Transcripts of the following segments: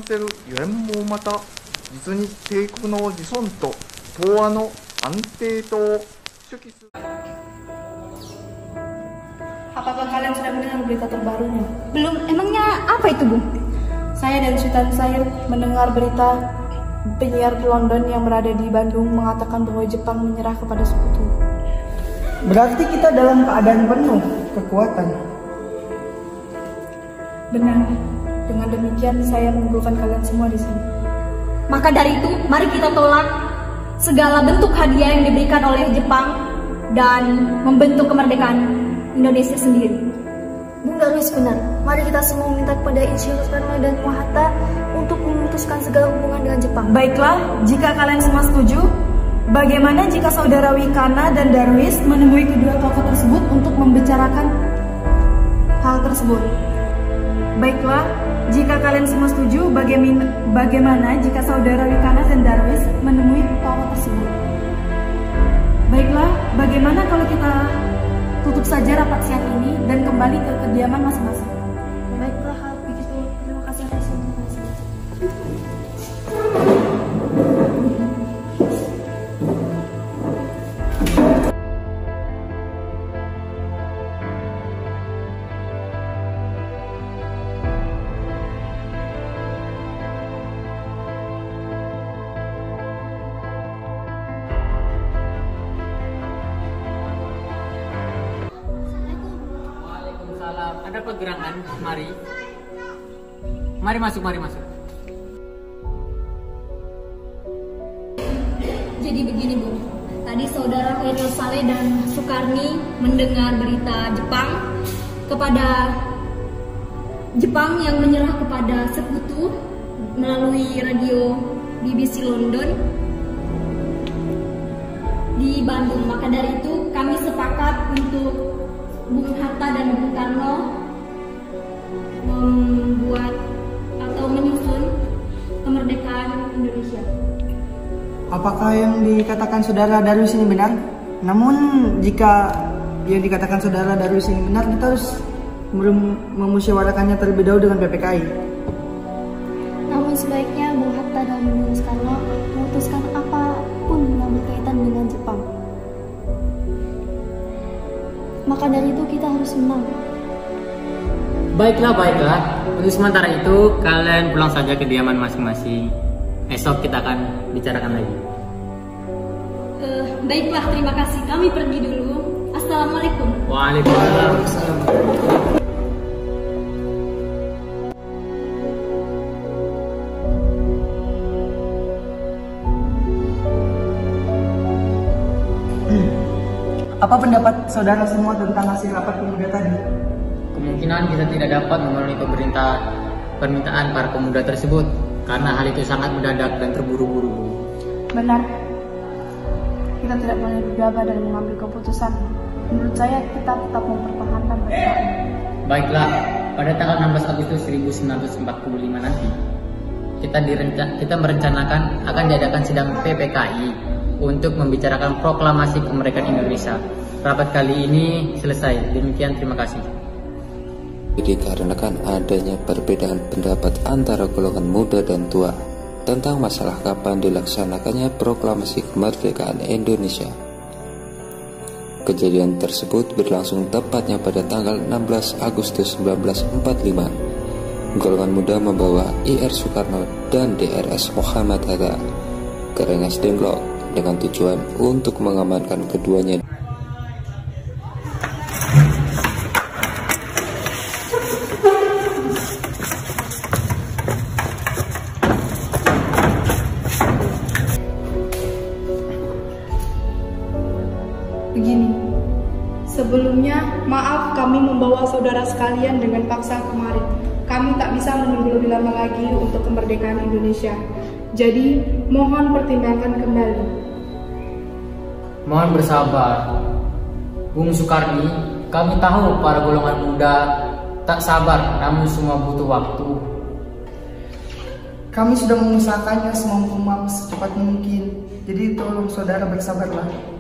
ンセルゆえんもまた実に帝国の自尊と東亜の安定と主義する。 Apakah kalian sudah mendengar berita terbarunya? Belum, emangnya apa itu, Bung? Saya dan Sultan Said mendengar berita penyiar di London yang berada di Bandung mengatakan bahwa Jepang menyerah kepada sekutu. Berarti kita dalam keadaan penuh kekuatan. Benar. Dengan demikian saya mengumpulkan kalian semua di sini. Maka dari itu, mari kita tolak segala bentuk hadiah yang diberikan oleh Jepang dan membentuk kemerdekaan Indonesia sendiri. Bung Darwis benar. Mari kita semua meminta kepada Insinyur Soekarno dan Soeharto untuk memutuskan segala hubungan dengan Jepang. Baiklah, jika kalian semua setuju, bagaimana jika saudara Wikana dan Darwis menemui kedua tokoh tersebut untuk membicarakan hal tersebut? Baiklah, jika kalian semua setuju, bagaimana jika saudara Wikana dan Darwis menemui tokoh tersebut? Baiklah, bagaimana kalau kita tutup saja rapat siang ini dan kembali ke kediaman masing-masing? Baiklah, hal begitu. Terima kasih atas informasi. Ada pergerakan, mari masuk. Jadi begini, Bu. Tadi saudara Khairul Saleh dan Sukarni mendengar berita Jepang yang menyerah kepada sekutu melalui radio BBC London di Bandung. Maka dari itu kami sepakat untuk Bung Hatta dan Bung Karno membuat atau menyusun kemerdekaan Indonesia. Apakah yang dikatakan saudara Darwis ini benar? Namun jika yang dikatakan saudara Darwis ini benar, kita harus memusyawarakannya terlebih dahulu dengan PPKI. Namun sebaiknya Bung Hatta dan Bung Soekarno memutuskan apapun yang berkaitan dengan Jepang. Maka dari itu kita harus menang. Baiklah. Untuk sementara itu kalian pulang saja ke kediaman masing-masing. Esok kita akan bicarakan lagi. Baiklah, terima kasih. Kami pergi dulu. Assalamualaikum. Waalaikumsalam. Apa pendapat saudara semua tentang hasil rapat pemuda tadi? Kemungkinan kita tidak dapat memenuhi permintaan para pemuda tersebut karena hal itu sangat mendadak dan terburu-buru. Benar. Kita tidak boleh gegabah dalam mengambil keputusan. Menurut saya kita tetap mempertahankan PPKI. Baiklah, pada tanggal 16 Agustus 1945 nanti kita merencanakan akan diadakan sidang PPKI untuk membicarakan proklamasi kemerdekaan Indonesia. Rapat kali ini selesai. Demikian, terima kasih. Dikarenakan adanya perbedaan pendapat antara golongan muda dan tua tentang masalah kapan dilaksanakannya proklamasi kemerdekaan Indonesia. Kejadian tersebut berlangsung tepatnya pada tanggal 16 Agustus 1945. Golongan muda membawa IR Soekarno dan DRS Muhammad Hatta ke Rengas Dengklok dengan tujuan untuk mengamankan keduanya. Begini, sebelumnya maaf kami membawa saudara sekalian dengan paksa kemari. Kami tak bisa menunggu lebih lama lagi untuk kemerdekaan Indonesia. Jadi, mohon pertimbangkan kembali. Mohon bersabar, Bung Sukarni. Kami tahu para golongan muda tak sabar, namun semua butuh waktu. Kami sudah mengusahakannya secepat mungkin. Jadi tolong saudara bersabarlah.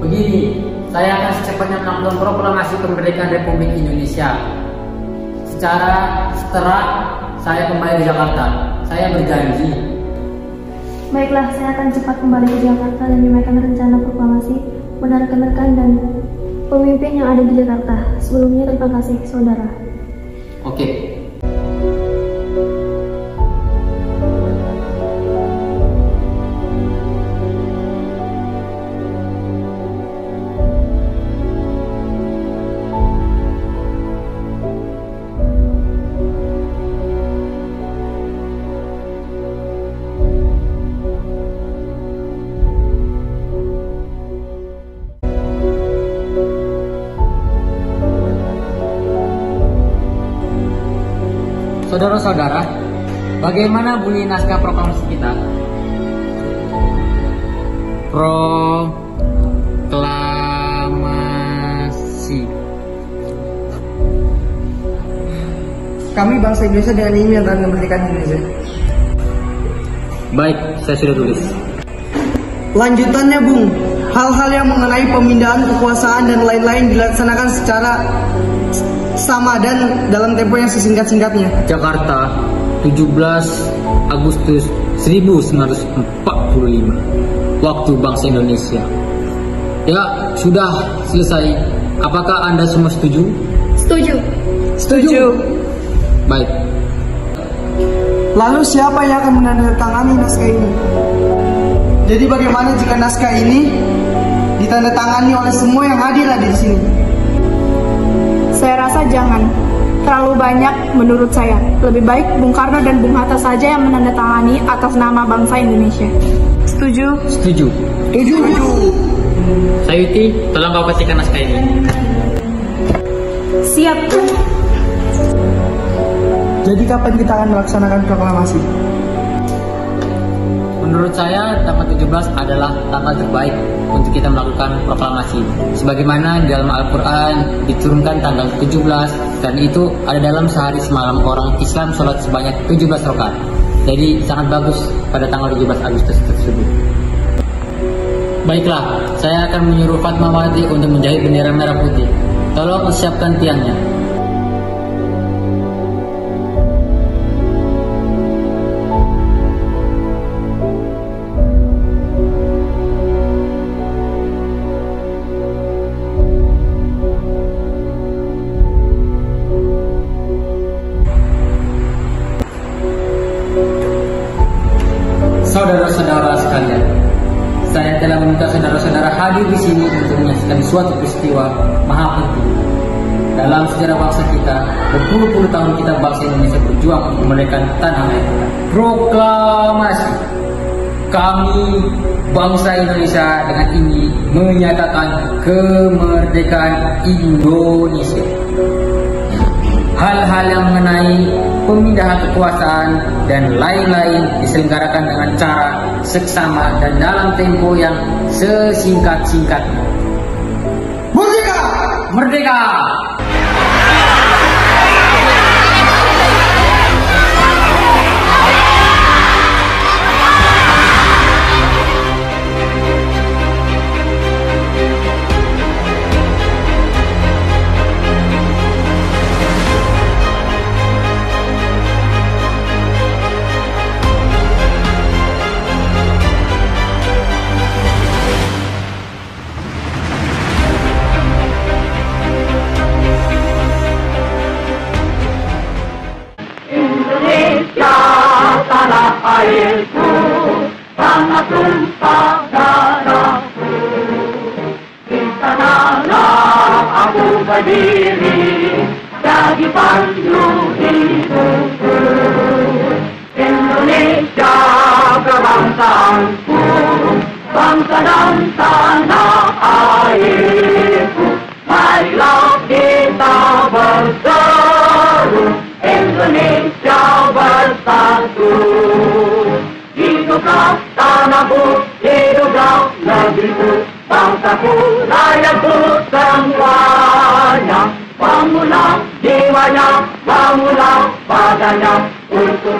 Begini, saya akan secepatnya melakukan proklamasi kemerdekaan Republik Indonesia. Setelah saya kembali ke Jakarta, saya berjanji. Baiklah, saya akan cepat kembali ke Jakarta dan menyampaikan rencana proklamasi pada rekan-rekan dan pemimpin yang ada di Jakarta. Sebelumnya terima kasih, saudara. Oke. Saudara-saudara, bagaimana bunyi naskah proklamasi kita? Proklamasi. Kami bangsa Indonesia dengan ini menyatakan kemerdekaan Indonesia. Baik, saya sudah tulis. Lanjutannya, Bung, hal-hal yang mengenai pemindahan kekuasaan dan lain-lain dilaksanakan secara sama dan dalam tempo yang sesingkat-singkatnya. Jakarta, 17 Agustus 1945. Waktu bangsa Indonesia. Ya, sudah selesai. Apakah Anda semua setuju? Setuju. Baik. Lalu siapa yang akan menandatangani naskah ini? Jadi bagaimana jika naskah ini ditandatangani oleh semua yang hadir di sini? Saya rasa jangan. Terlalu banyak menurut saya. Lebih baik Bung Karno dan Bung Hatta saja yang menandatangani atas nama bangsa Indonesia. Setuju? Setuju. Sayuti, tolong kau ketikkan naskah ini. Siap. Jadi kapan kita akan melaksanakan proklamasi? Menurut saya tanggal 17 adalah tanggal terbaik untuk kita melakukan proklamasi. Sebagaimana di dalam Al-Quran diturunkan tanggal 17 dan itu ada dalam sehari semalam orang Islam sholat sebanyak 17 rakaat. Jadi sangat bagus pada tanggal 17 Agustus tersebut. Baiklah, saya akan menyuruh Fatmawati untuk menjahit bendera merah putih. Tolong siapkan tiangnya. Saudara-saudara sekalian, saya telah meminta saudara-saudara hadir di sini untuk menyaksikan suatu peristiwa maha penting dalam sejarah bangsa kita. Berpuluh-puluh tahun kita bangsa Indonesia berjuang untuk memerdekakan tanah air kita. Proklamasi. Kami bangsa Indonesia dengan ini menyatakan kemerdekaan Indonesia. Hal-hal yang mengenai pemindahan kekuasaan dan lain-lain diselenggarakan dengan cara seksama dan dalam tempo yang sesingkat-singkatnya. Merdeka! Merdeka! airku, tanah tumpah darahku. Di sanalah aku berdiri, jadi pandu hidupku. Indonesia kebangsaanku, bangsa dan tanah airku. Marilah kita berseru, Indonesia bersatu. Hiduplah tanahku, hiduplah negeriku, bangsaku, rakyatku semuanya. Bangunlah jiwanya, bangunlah badannya untuk